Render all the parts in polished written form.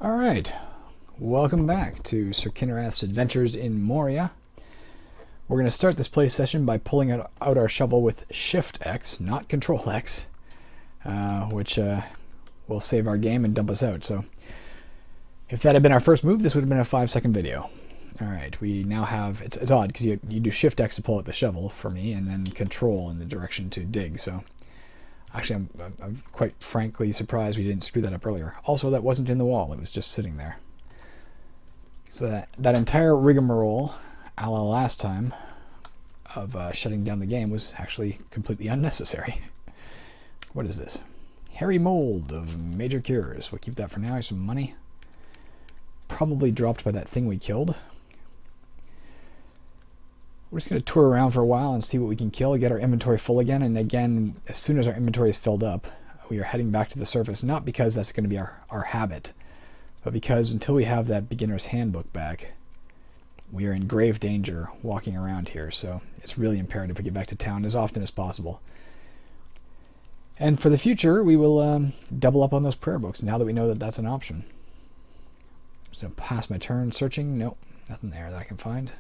Alright, welcome back to Sir Kinrath's Adventures in Moria. We're going to start this play session by pulling out our shovel with Shift X, not Control X, which will save our game and dump us out. So, if that had been our first move, this would have been a 5-second video. Alright, we now have, it's odd because you do Shift X to pull out the shovel for me, and then Control in the direction to dig, so... Actually, I'm quite frankly surprised we didn't screw that up earlier. Also, that wasn't in the wall, it was just sitting there. So that entire rigmarole, a la last time, of shutting down the game was actually completely unnecessary. What is this? Hairy mold of major cures. We'll keep that for now. Here's some money. Probably dropped by that thing we killed. We're just going to tour around for a while and see what we can kill, get our inventory full again, and again, as soon as our inventory is filled up, we are heading back to the surface, not because that's going to be our habit, but because until we have that beginner's handbook back, we are in grave danger walking around here, so it's really imperative we get back to town as often as possible. And for the future, we will double up on those prayer books, now that we know that that's an option. So pass my turn searching, nope, nothing there that I can find.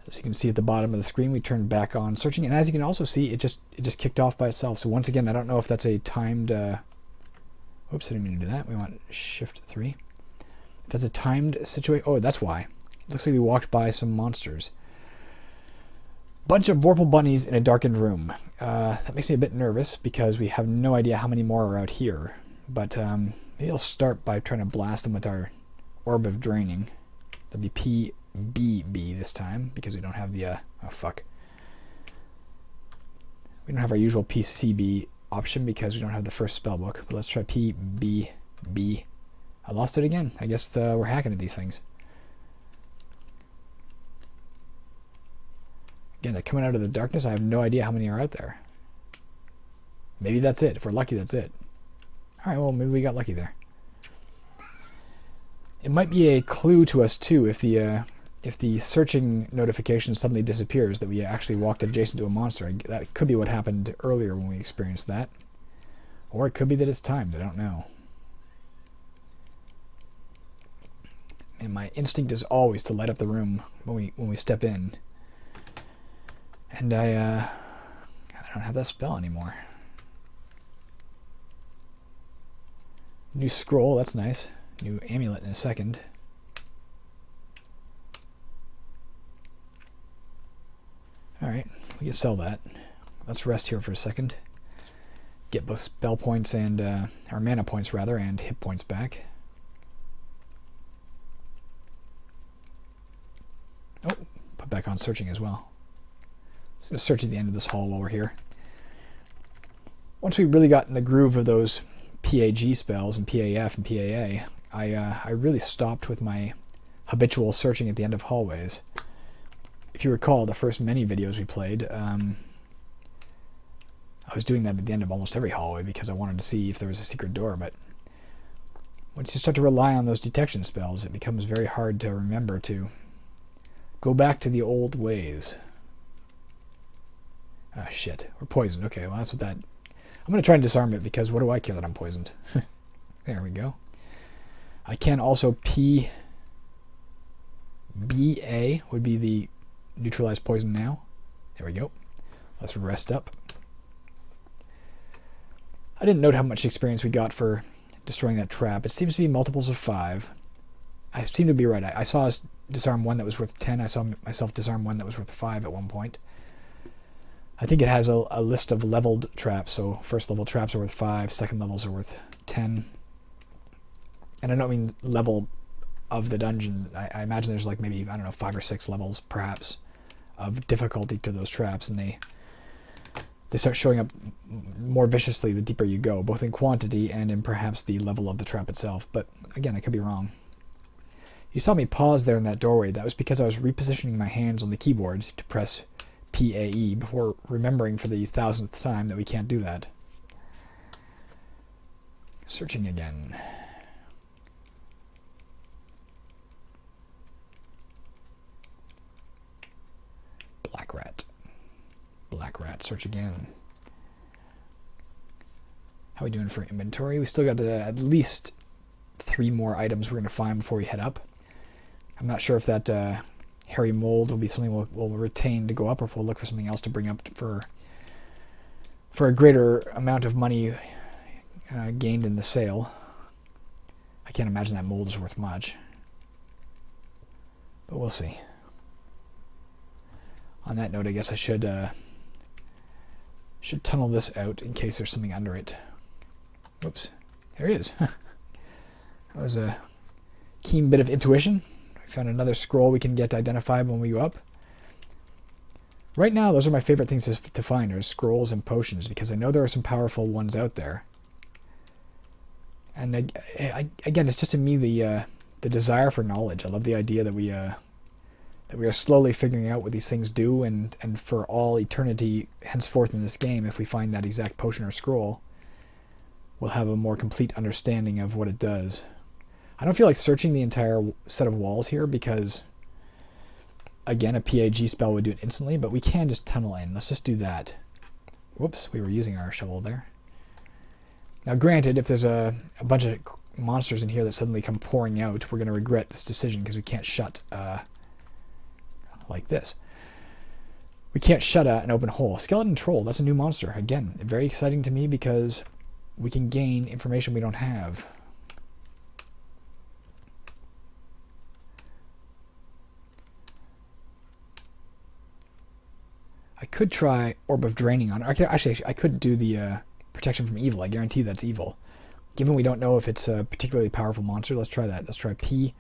As you can see at the bottom of the screen, we turned back on searching, and as you can also see, it just kicked off by itself. So once again, I don't know if that's a timed. Oops, I didn't mean to do that. We want Shift 3. If that's a timed situation. Oh, that's why. It looks like we walked by some monsters. Bunch of Vorpal bunnies in a darkened room. That makes me a bit nervous because we have no idea how many more are out here. But maybe I'll start by trying to blast them with our Orb of Draining. That'd be PBB this time, because we don't have the, oh fuck. We don't have our usual PCB option because we don't have the first spell book, but let's try PBB. I lost it again. I guess we're hacking at these things. Again, they're coming out of the darkness. I have no idea how many are out there. Maybe that's it. If we're lucky, that's it. Alright, well, maybe we got lucky there. It might be a clue to us, too, if the searching notification suddenly disappears, that we actually walked adjacent to a monster. That could be what happened earlier when we experienced that. Or it could be that it's timed, I don't know. And my instinct is always to light up the room when we step in. And I don't have that spell anymore. New scroll, that's nice. New amulet in a second. Alright, we can sell that. Let's rest here for a second. Get both spell points and, or mana points rather, and hit points back. Oh, put back on searching as well. Just going to search at the end of this hall while we're here. Once we really got in the groove of those PAG spells and PAF and PAA, I really stopped with my habitual searching at the end of hallways. If you recall, the first many videos we played, I was doing that at the end of almost every hallway because I wanted to see if there was a secret door, but once you start to rely on those detection spells, it becomes very hard to remember to go back to the old ways. Ah, shit. We're poisoned. Okay, well, that's what that... I'm going to try and disarm it because what do I care that I'm poisoned? There we go. I can also PBA would be the neutralized poison now. There we go. Let's rest up. I didn't note how much experience we got for destroying that trap. It seems to be multiples of 5. I seem to be right. I saw us disarm one that was worth 10. I saw myself disarm one that was worth 5 at one point. I think it has a list of leveled traps, so first level traps are worth 5, second levels are worth 10. And I don't mean level of the dungeon. I imagine there's like maybe, I don't know, 5 or 6 levels perhaps of difficulty to those traps, and they start showing up more viciously the deeper you go, both in quantity and in perhaps the level of the trap itself. But again, I could be wrong. You saw me pause there in that doorway. That was because I was repositioning my hands on the keyboard to press PAE before remembering for the 1000th time that we can't do that. Searching again. Black rat. Black rat. Search again. How are we doing for inventory? We still got at least 3 more items we're going to find before we head up. I'm not sure if that hairy mold will be something we'll retain to go up, or if we'll look for something else to bring up for a greater amount of money gained in the sale. I can't imagine that mold is worth much, but we'll see. On that note, I guess I should tunnel this out in case there's something under it. Whoops, there he is. That was a keen bit of intuition. We found another scroll we can get identified when we go up. Right now, those are my favorite things to find, are scrolls and potions, because I know there are some powerful ones out there. And again, it's just in me the desire for knowledge. I love the idea that we are slowly figuring out what these things do, and for all eternity henceforth in this game, if we find that exact potion or scroll, we'll have a more complete understanding of what it does. I don't feel like searching the entire set of walls here, because again, a PAG spell would do it instantly, but we can just tunnel in. Let's just do that. Whoops, we were using our shovel there. Now granted, if there's a bunch of monsters in here that suddenly come pouring out, we're going to regret this decision, because we can't shut like this. We can't shut an open hole. Skeleton Troll, that's a new monster. Again, very exciting to me, because we can gain information we don't have. I could try Orb of Draining on it. Actually, I could do the Protection from Evil. I guarantee that's evil. Given we don't know if it's a particularly powerful monster, let's try that. Let's try P,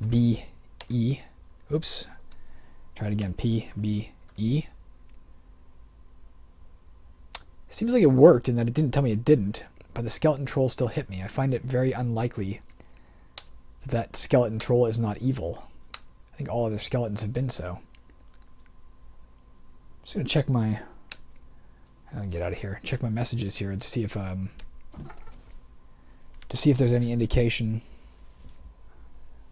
B, E. Oops. Try it again. P, B, E. Seems like it worked in that it didn't tell me it didn't, but the Skeleton Troll still hit me. I find it very unlikely that Skeleton Troll is not evil. I think all other skeletons have been so. Just gonna check my. I'll get out of here. Check my messages here to see if there's any indication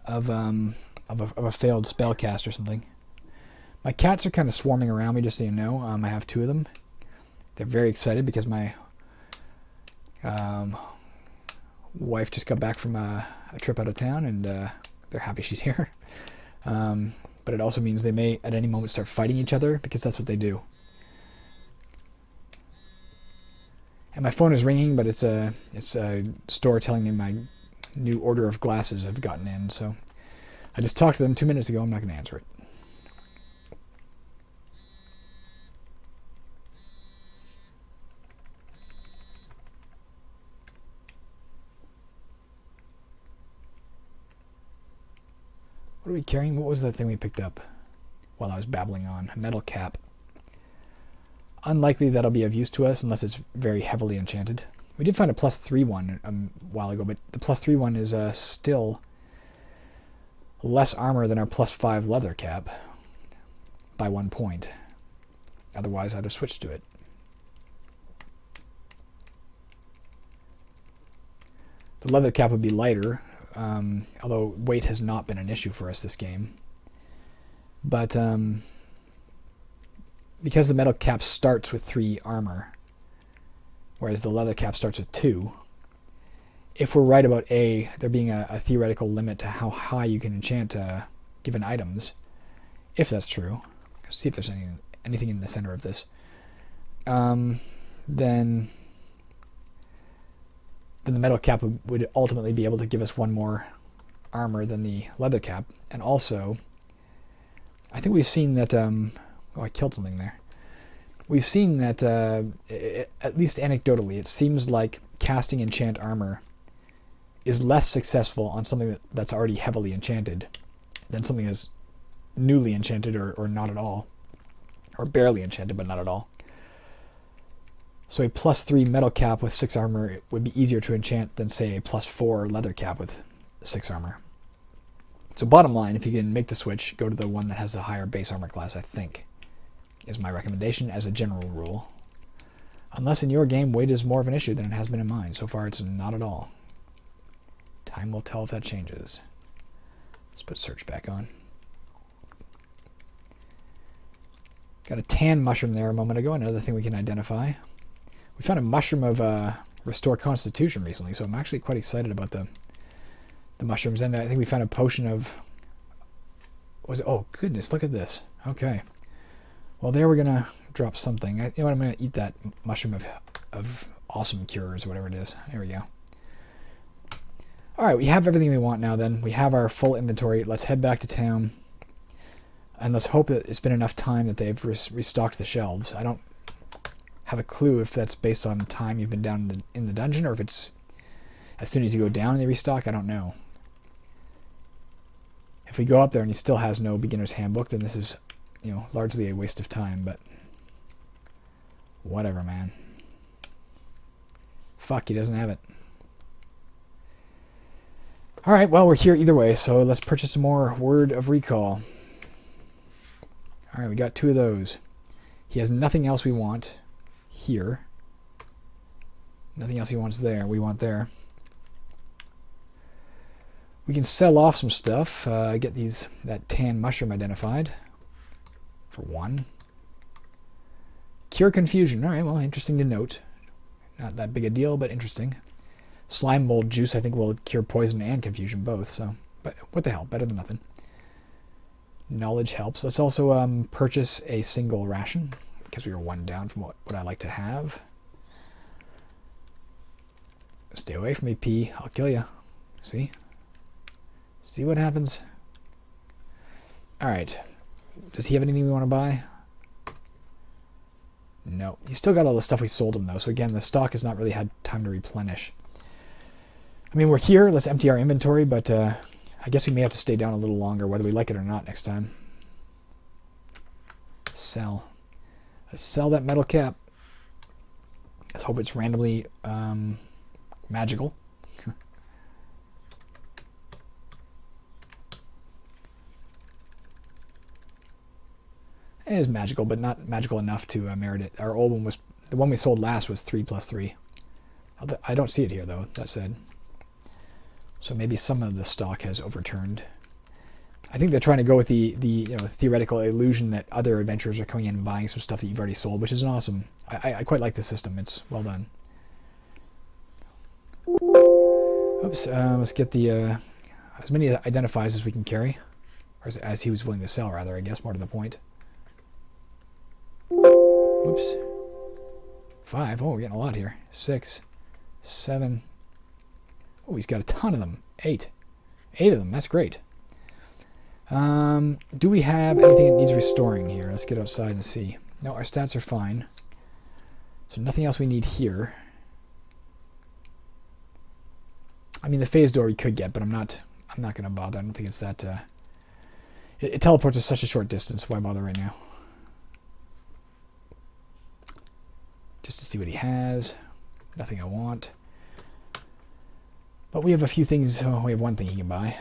of a failed spell cast or something. My cats are kind of swarming around me, just so you know. I have 2 of them. They're very excited because my wife just got back from a trip out of town, and they're happy she's here. But it also means they may at any moment start fighting each other, because that's what they do. And my phone is ringing, but it's a store telling me my new order of glasses have gotten in. So I just talked to them 2 minutes ago. I'm not going to answer it. What are we carrying? What was that thing we picked up while I was babbling on? A metal cap. Unlikely that'll be of use to us unless it's very heavily enchanted. We did find a +3 one a while ago, but the +3 one is still less armor than our +5 leather cap by 1 point. Otherwise, I'd have switched to it. The leather cap would be lighter, although weight has not been an issue for us this game. But because the metal cap starts with 3 armor, whereas the leather cap starts with 2, if we're right about there being a theoretical limit to how high you can enchant given items, if that's true, let's see if there's anything in the center of this, then the metal cap would ultimately be able to give us 1 more armor than the leather cap. And also, I think we've seen that oh, I killed something there. We've seen that, at least anecdotally, it seems like casting enchant armor is less successful on something that's already heavily enchanted than something that's newly enchanted or not at all. Or barely enchanted, but not at all. So a +3 metal cap with 6 armor would be easier to enchant than, say, a +4 leather cap with 6 armor. So bottom line, if you can make the switch, go to the one that has a higher base armor class, I think, is my recommendation as a general rule. Unless in your game weight is more of an issue than it has been in mine. So far it's not at all. Time will tell if that changes. Let's put search back on. Got a tan mushroom there a moment ago, another thing we can identify. We found a mushroom of restore constitution recently, so I'm actually quite excited about the mushrooms. And I think we found a potion of... Was it? Oh, goodness, look at this. Okay. Well, there we're going to drop something. You know what, I'm going to eat that mushroom of awesome cures, or whatever it is. There we go. Alright, we have everything we want now then. We have our full inventory. Let's head back to town. And let's hope that it's been enough time that they've restocked the shelves. I don't have a clue if that's based on time you've been down in the dungeon, or if it's as soon as you go down and they restock. I don't know. If we go up there and he still has no beginner's handbook, then this is, you know, largely a waste of time, but whatever, man. Fuck, he doesn't have it. Alright, well, we're here either way, so let's purchase some more Word of Recall. Alright, we got 2 of those. He has nothing else we want here. Nothing else he wants there. We want there. We can sell off some stuff. Get that tan mushroom identified. For 1. Cure confusion. Alright, well, interesting to note. Not that big a deal, but interesting. Slime mold juice, I think, will cure poison and confusion both. So, but what the hell? Better than nothing. Knowledge helps. Let's also purchase a single ration, because we were 1 down from what I like to have. Stay away from me, P. I'll kill you. See? See what happens? Alright. Does he have anything we want to buy? No. He's still got all the stuff we sold him, though. So again, the stock has not really had time to replenish. I mean, we're here. Let's empty our inventory, but I guess we may have to stay down a little longer, whether we like it or not next time. Sell. Let's sell that metal cap. Let's hope it's randomly magical. It is magical, but not magical enough to merit it. Our old one was... The one we sold last was 3+3. I don't see it here, though, that said. So maybe some of the stock has overturned. I think they're trying to go with the you know, theoretical illusion that other adventurers are coming in and buying some stuff that you've already sold, which is awesome. I quite like the system. It's well done. Oops. Let's get the as many identifies as we can carry, or as he was willing to sell, rather. I guess more to the point. Whoops. 5. Oh, we're getting a lot here. 6, 7. Oh, he's got a ton of them. 8. 8 of them. That's great. Do we have anything that needs restoring here? Let's get outside and see. No, our stats are fine. So nothing else we need here. I mean, the phase door we could get, but I'm not going to bother. I don't think it's that... It teleports us such a short distance. Why bother right now? Just to see what he has. Nothing I want. But we have a few things. Oh, we have one thing he can buy.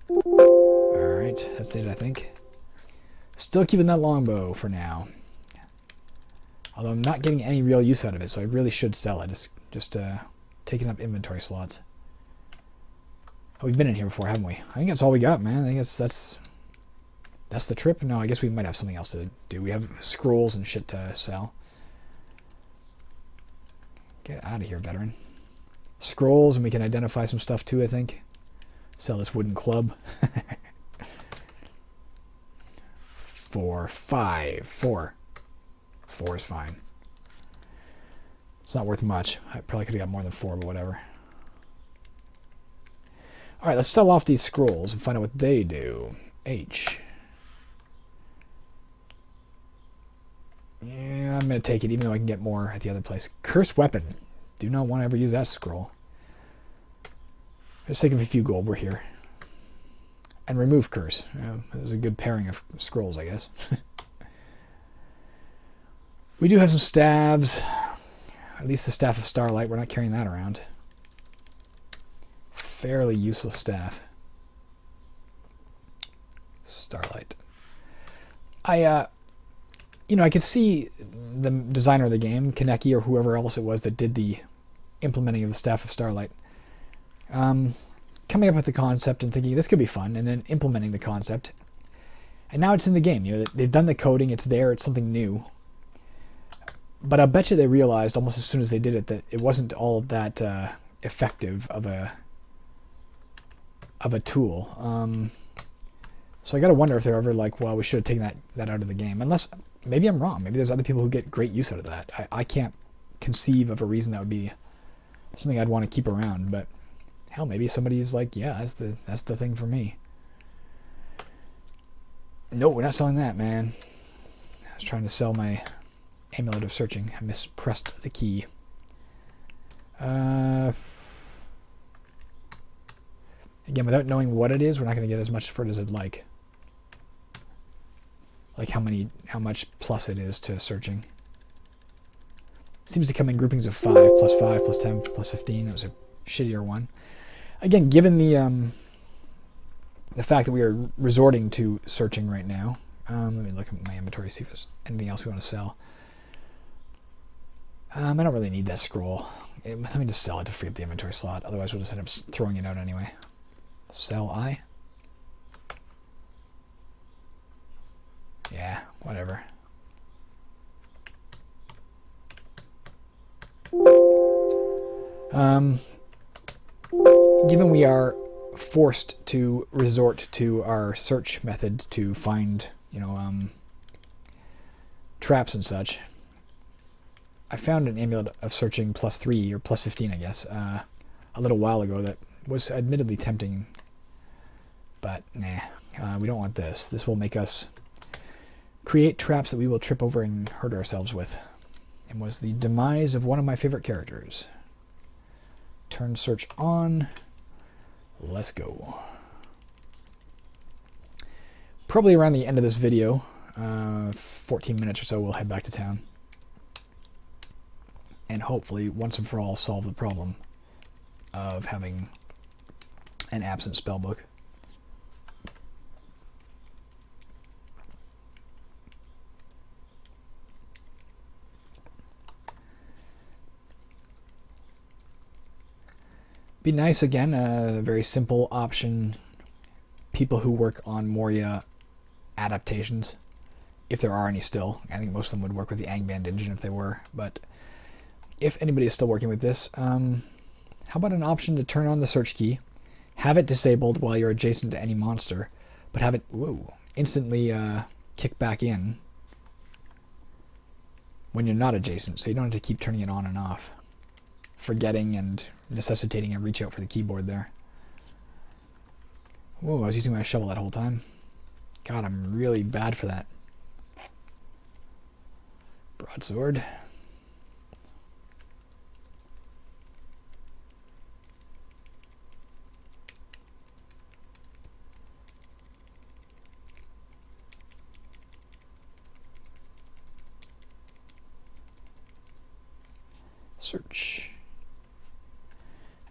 Alright, that's it, I think. Still keeping that longbow for now. Although I'm not getting any real use out of it, so I really should sell it. It's just taking up inventory slots. Oh, we've been in here before, haven't we? I think that's all we got, man. I think that's the trip. No, I guess we might have something else to do. We have scrolls and shit to sell. Get out of here, veteran. Scrolls, and we can identify some stuff too, I think. Sell this wooden club. 4, 5, 4. 4 is fine. It's not worth much. I probably could have got more than 4, but whatever. Alright, let's sell off these scrolls and find out what they do. H. Yeah, I'm going to take it, even though I can get more at the other place. Cursed weapon. Do not want to ever use that scroll. Just taking a few gold. We're here. And remove curse. That was a good pairing of scrolls, I guess. We do have some staves. At least the Staff of Starlight. We're not carrying that around. Fairly useless staff. Starlight. You know, I could see the designer of the game, Kaneki, or whoever else it was that did the implementing of the Staff of Starlight, coming up with the concept and thinking this could be fun, and then implementing the concept, And now it's in the game. You know, they've done the coding. It's there. It's something new. But I bet you they realized almost as soon as they did it that it wasn't all that effective of a tool. So I gotta wonder if they're ever like, well, we should have taken that out of the game. Unless, maybe I'm wrong. Maybe there's other people who get great use out of that. I can't conceive of a reason that would be something I'd want to keep around. But hell, maybe somebody's like, yeah, that's the thing for me. No, we're not selling that, man. I was trying to sell my Amulet of Searching. I mispressed the key. Again, without knowing what it is, we're not going to get as much for it as I'd like. Like how much plus it is to searching. Seems to come in groupings of 5, plus 5, plus 10, plus 15. It was a shittier one. Again, given the fact that we are resorting to searching right now, let me look at my inventory, see if there's anything else we want to sell. I don't really need that scroll. Let me just sell it to free up the inventory slot. Otherwise, we'll just end up throwing it out anyway. Sell I? Yeah, whatever. Given we are forced to resort to our search method to find, traps and such, I found an Amulet of Searching plus 3, or plus 15, I guess, a little while ago that was admittedly tempting, but nah, we don't want this. This will make us create traps that we will trip over and hurt ourselves with, and was the demise of one of my favorite characters. Turn search on. Let's go. Probably around the end of this video, 14 minutes or so, we'll head back to town. And hopefully, once and for all, solve the problem of having an absent spellbook. Be nice, again, a very simple option. People who work on Moria adaptations, if there are any still. I think most of them would work with the Angband engine if they were, but if anybody is still working with this, how about an option to turn on the search key, have it disabled while you're adjacent to any monster, but have it instantly kick back in when you're not adjacent, so you don't have to keep turning it on and off, forgetting and necessitating a reach out for the keyboard there. Whoa, I was using my shovel that whole time. God, I'm really bad for that. Broadsword. Search.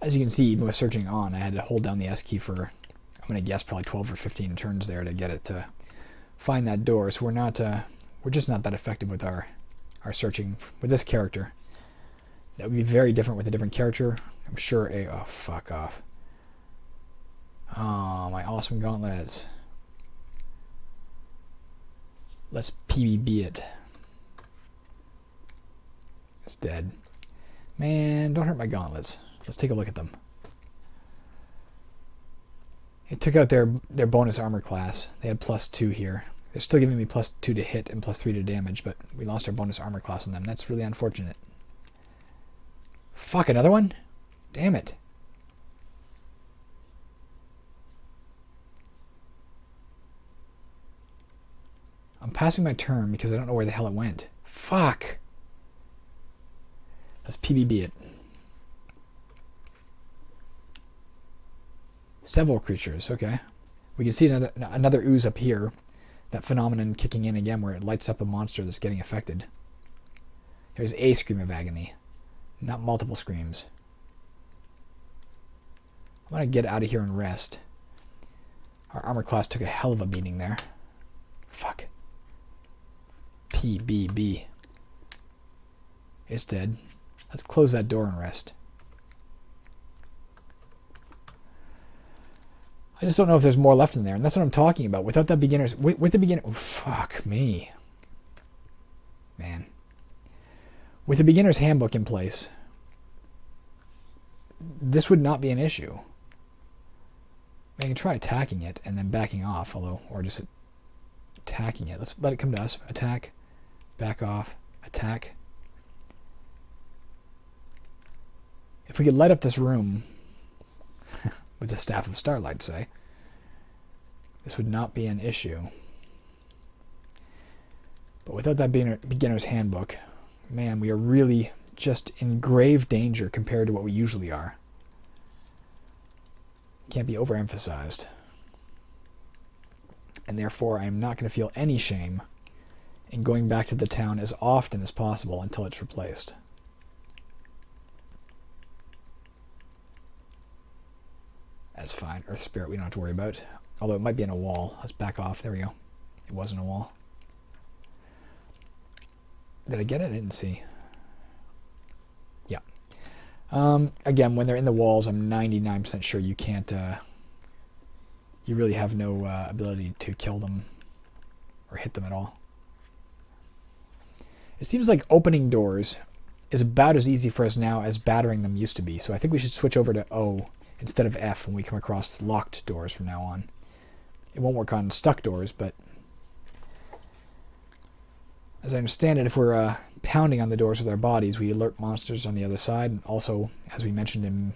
As you can see, even with searching on, I had to hold down the S key for, I'm going to guess, probably 12 or 15 turns there to get it to find that door. So we're just not that effective with our searching with this character. That would be very different with a different character. I'm sure oh, fuck off. Oh, my awesome gauntlets. Let's PBB it. It's dead. Man, don't hurt my gauntlets. Let's take a look at them. It took out their bonus armor class. They had +2 here. They're still giving me +2 to hit and +3 to damage, but we lost our bonus armor class on them. That's really unfortunate. Fuck, another one? Damn it. I'm passing my turn because I don't know where the hell it went. Fuck. Let's PBB it. Several creatures, okay. We can see another ooze up here. That phenomenon kicking in again where it lights up a monster that's getting affected. There's a scream of agony, not multiple screams. I'm going to get out of here and rest. Our armor class took a hell of a beating there. Fuck. PBB. It's dead. Let's close that door and rest. I just don't know if there's more left in there, and that's what I'm talking about. Without that beginner's... With the beginner... Oh, fuck me. Man. With the beginner's handbook in place, this would not be an issue. I can try attacking it and then backing off, although... Or just attacking it. Let's let it come to us. Attack. Back off. Attack. If we could light up this room... with the Staff of Starlight, say, this would not be an issue. But without that beginner's handbook, man, we are really just in grave danger compared to what we usually are. Can't be overemphasized. And therefore, I am not going to feel any shame in going back to the town as often as possible until it's replaced. That's fine. Earth Spirit we don't have to worry about. Although it might be in a wall. Let's back off. There we go. It wasn't a wall. Did I get it? I didn't see. Yeah. Again, when they're in the walls, I'm 99% sure you can't... you really have no ability to kill them or hit them at all. It seems like opening doors is about as easy for us now as battering them used to be. So I think we should switch over to O instead of F when we come across locked doors from now on. It won't work on stuck doors, but as I understand it, if we're pounding on the doors with our bodies, we alert monsters on the other side. And also, as we mentioned in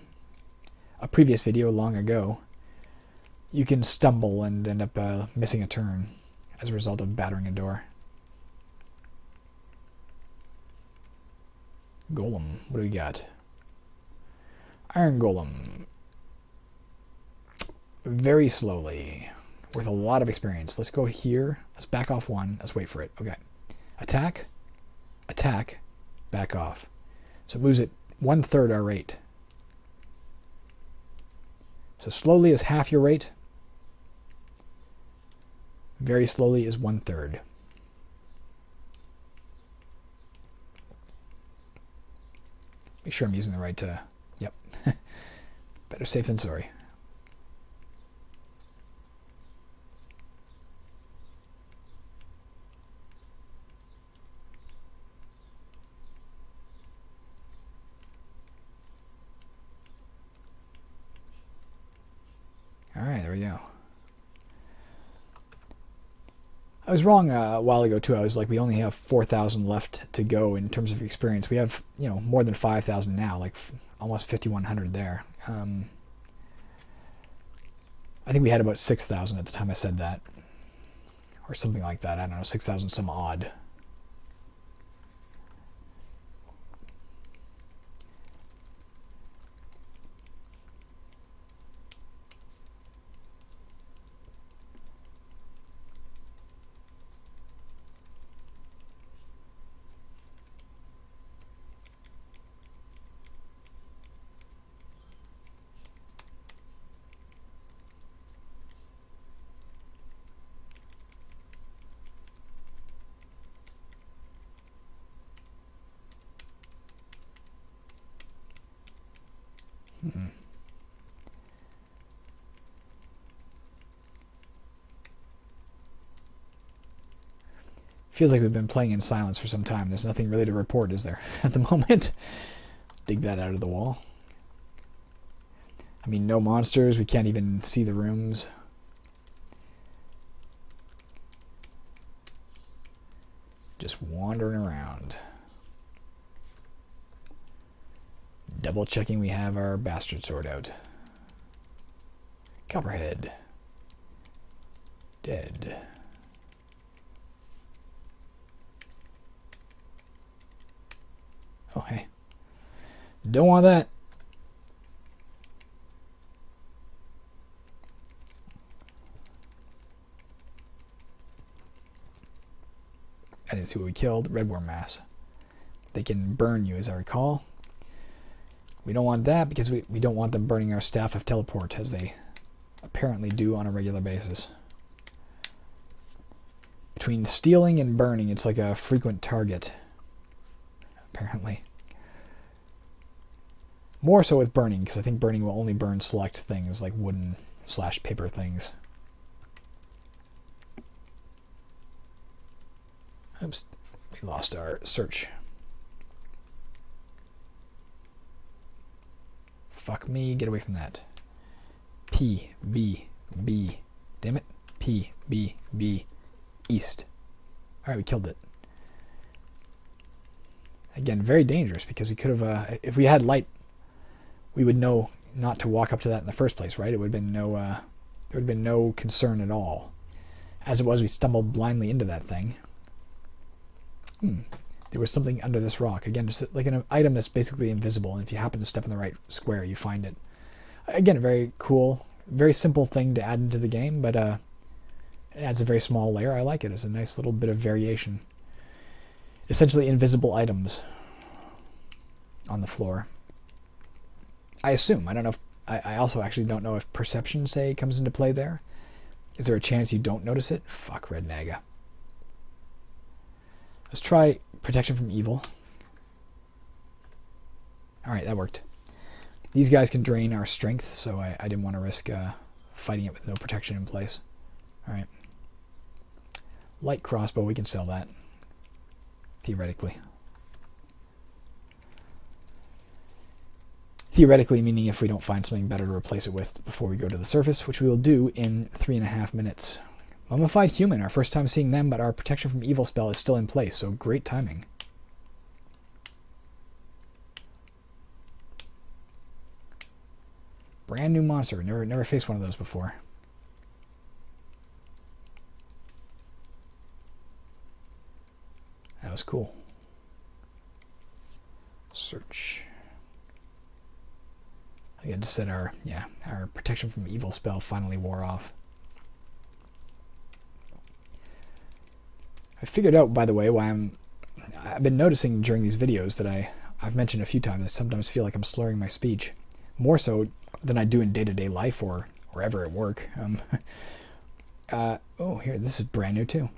a previous video long ago, you can stumble and end up missing a turn as a result of battering a door. Golem, what do we got? Iron Golem. Very slowly, with a lot of experience. Let's go here. Let's back off one. Let's wait for it. Okay. Attack. Attack. Back off. So it moves at 1/3 our rate. So slowly is half your rate. Very slowly is 1/3. Make sure I'm using the right... Yep. Better safe than sorry. Alright, there we go. I was wrong a while ago too. I was like, we only have 4,000 left to go in terms of experience. We have, you know, more than 5,000 now, like almost 5,100 there. I think we had about 6,000 at the time I said that, or something like that. I don't know, 6,000 some odd. Feels like we've been playing in silence for some time. There's nothing really to report, is there, at the moment? Dig that out of the wall. I mean, no monsters. We can't even see the rooms. Just wandering around. Double checking we have our bastard sword out. Copperhead. Dead. Oh, hey. Don't want that. I didn't see what we killed. Redworm mass. They can burn you, as I recall. We don't want that because we don't want them burning our Staff of Teleport, as they apparently do on a regular basis. Between stealing and burning, it's like a frequent target. Apparently. More so with burning, because I think burning will only burn select things like wooden slash paper things. Oops, we lost our search. Fuck me, get away from that. P, B, B. Damn it. P, B, B. East. Alright, we killed it. Again, very dangerous because we could have, if we had light, we would know not to walk up to that in the first place, right? It would have been no, there would have been no concern at all. As it was, we stumbled blindly into that thing. There was something under this rock. Again, just like an item that's basically invisible, and if you happen to step in the right square, you find it. Again, very cool, very simple thing to add into the game, but it adds a very small layer. I like it. It's a nice little bit of variation. Essentially invisible items on the floor. I assume. I don't know if... I also actually don't know if perception, say, comes into play there. Is there a chance you don't notice it? Fuck, Red Naga. Let's try protection from evil. Alright, that worked. These guys can drain our strength, so I didn't want to risk fighting it with no protection in place. Alright. Light crossbow, we can sell that. Theoretically. Theoretically, meaning if we don't find something better to replace it with before we go to the surface, which we will do in 3.5 minutes. Mummified human, our first time seeing them, but our protection from evil spell is still in place, so great timing. Brand new monster, never faced one of those before. That was cool. Search. Again, just said our protection from evil spell finally wore off. I figured out, by the way, why I've been noticing during these videos that I've mentioned a few times, I sometimes feel like I'm slurring my speech. More so than I do in day-to-day life or ever at work. Oh, here, this is brand new too.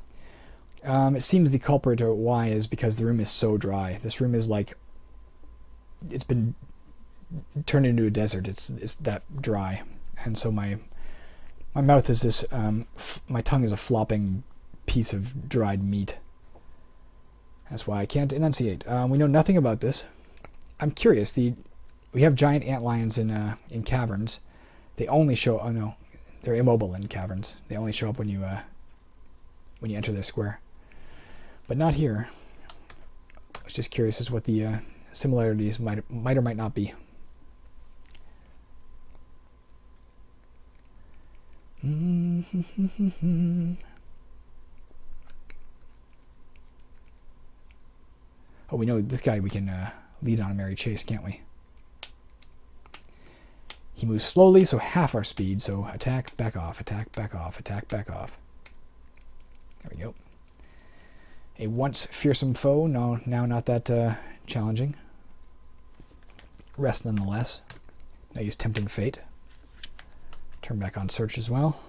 It seems the culprit or why is because the room is so dry. This room is like, it's been turned into a desert. It's that dry, and so my mouth is this. My tongue is a flopping piece of dried meat. That's why I can't enunciate. We know nothing about this. I'm curious. We have giant antlions in caverns. They only show. Oh no, they're immobile in caverns. They only show up when you enter their square. But not here. I was just curious as what the similarities might or might not be. Oh, we know this guy we can lead on a merry chase, can't we? He moves slowly, so half our speed, so attack, back off, attack, back off, attack, back off. There we go. A once fearsome foe, no, now not that challenging. Rest nonetheless. Now use Tempting Fate. Turn back on search as well.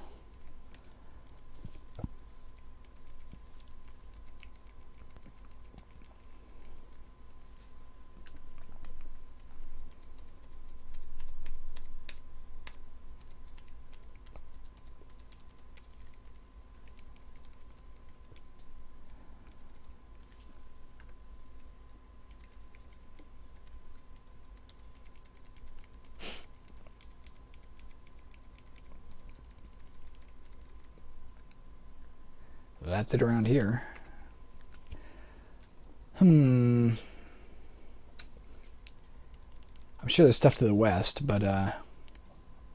That's it around here. I'm sure there's stuff to the west, but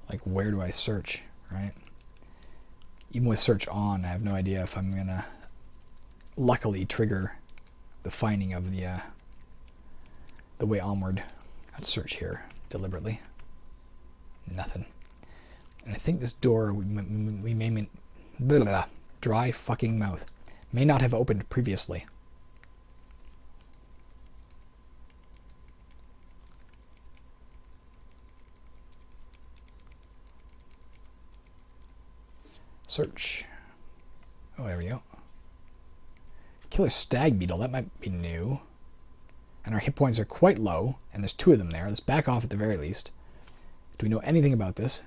like where do I search, right? Even with search on, I have no idea if I'm gonna luckily trigger the finding of the way onward. Let's search here deliberately. Nothing. And I think this door we may blah, blah, blah. Dry fucking mouth. May not have opened previously. Search. Oh, there we go. Killer stag beetle. That might be new. And our hit points are quite low, and there's 2 of them there. Let's back off at the very least. Do we know anything about this?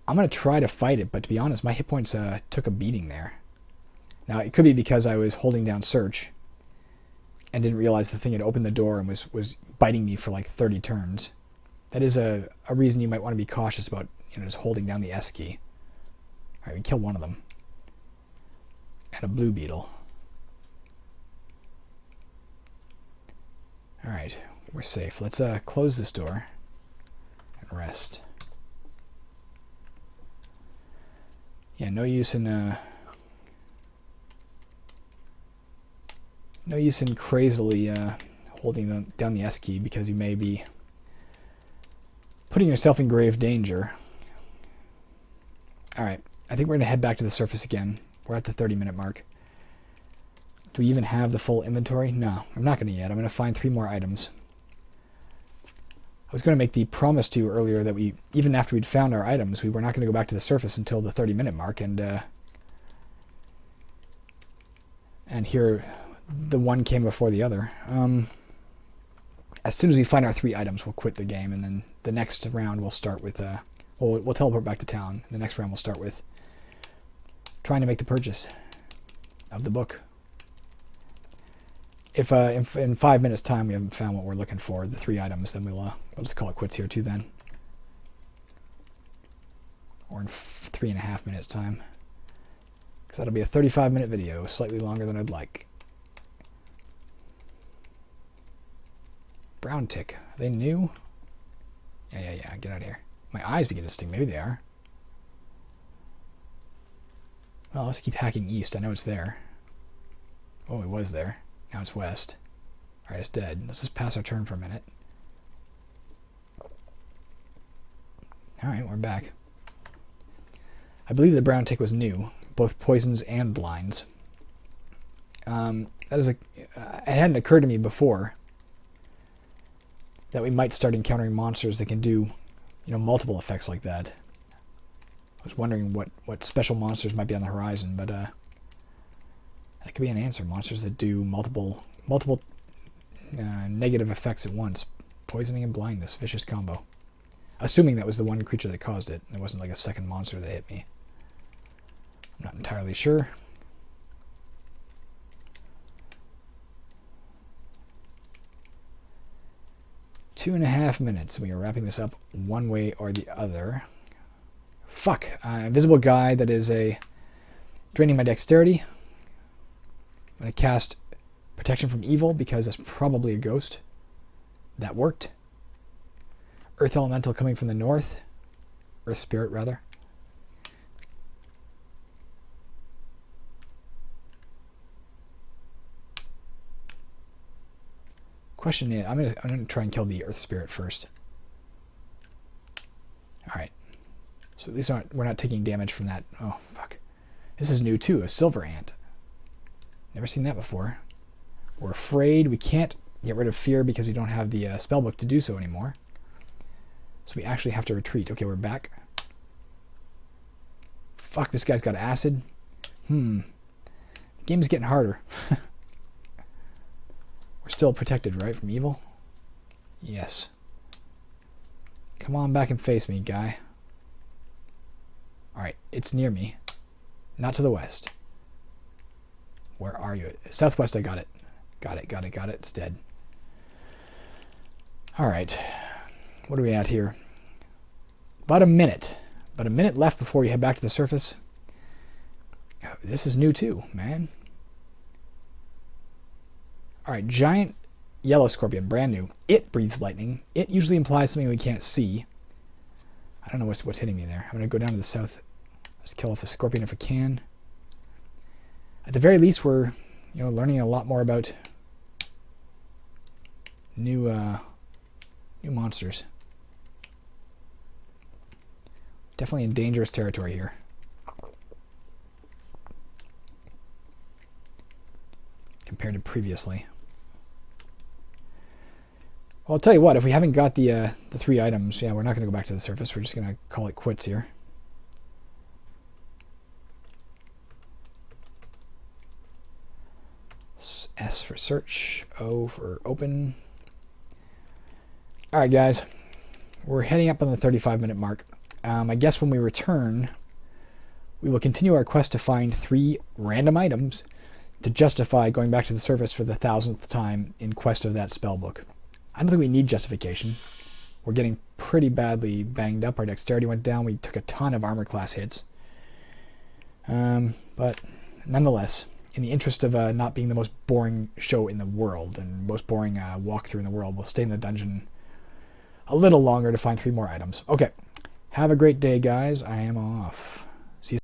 I'm going to try to fight it, but to be honest, my hit points took a beating there. Now, it could be because I was holding down search and didn't realize the thing had opened the door and was biting me for like 30 turns. That is a reason you might want to be cautious about, just holding down the S key. Alright, we killed one of them. And a blue beetle. Alright, we're safe. Let's close this door and rest. Yeah, no use in crazily holding down the S key, because you may be putting yourself in grave danger. Alright, I think we're going to head back to the surface again. We're at the 30-minute mark. Do we even have the full inventory? No, I'm not going to yet. I'm going to find 3 more items. I was going to make the promise to you earlier that even after we'd found our items, we were not going to go back to the surface until the 30-minute mark, and here the one came before the other. As soon as we find our 3 items, we'll quit the game, and then the next round we'll start with we'll teleport back to town. The next round we'll start with trying to make the purchase of the book. If in 5 minutes time we haven't found what we're looking for, the 3 items, then we'll just call it quits here too then. Or in 3.5 minutes time, because that'll be a 35-minute video, slightly longer than I'd like. Brown tick, are they new? Yeah, get out of here. My eyes begin to sting. Maybe they are. Well, let's keep hacking east. I know it's there. Oh, it was there. Now it's west. Alright, it's dead. Let's just pass our turn for a minute. Alright, we're back. I believe the brown tick was new, both poisons and blinds. It hadn't occurred to me before that we might start encountering monsters that can do, multiple effects like that. I was wondering what special monsters might be on the horizon, but that could be an answer. Monsters that do multiple negative effects at once. Poisoning and blindness. Vicious combo. Assuming that was the one creature that caused it. It wasn't like a second monster that hit me. I'm not entirely sure. Two 2.5 minutes. We are wrapping this up one way or the other. Fuck. Invisible guy that is draining my dexterity. I'm going to cast Protection from Evil, because that's probably a ghost. That worked. Earth Elemental coming from the north. Earth Spirit, rather. Question is, I'm gonna try and kill the Earth Spirit first. Alright. So at least we're not taking damage from that. Oh, fuck. This is new too, a silver ant. Never seen that before. We're afraid. We can't get rid of fear because we don't have the spellbook to do so anymore. So we actually have to retreat. Okay, we're back. Fuck, this guy's got acid. The game's getting harder. We're still protected, right, from evil? Yes. Come on back and face me, guy. Alright, it's near me. Not to the west. Where are you? Southwest, I got it. Got it. It's dead. Alright. What are we at here? About a minute. About a minute left before we head back to the surface. This is new too, man. Alright, giant yellow scorpion, brand new. It breathes lightning. It usually implies something we can't see. I don't know what's hitting me there. I'm going to go down to the south. Let's kill off the scorpion if we can. At the very least, we're learning a lot more about new monsters. Definitely in dangerous territory here. Compared to previously. Well, I'll tell you what, if we haven't got the 3 items, yeah, we're not going to go back to the surface. We're just going to call it quits here. S for search, O for open. Alright guys, we're heading up on the 35-minute mark. I guess when we return, we will continue our quest to find 3 random items to justify going back to the surface for the 1000th time in quest of that spellbook. I don't think we need justification. We're getting pretty badly banged up. Our dexterity went down. We took a ton of armor class hits. But nonetheless, in the interest of not being the most boring show in the world and most boring walkthrough in the world, we'll stay in the dungeon a little longer to find 3 more items. Okay. Have a great day, guys. I am off.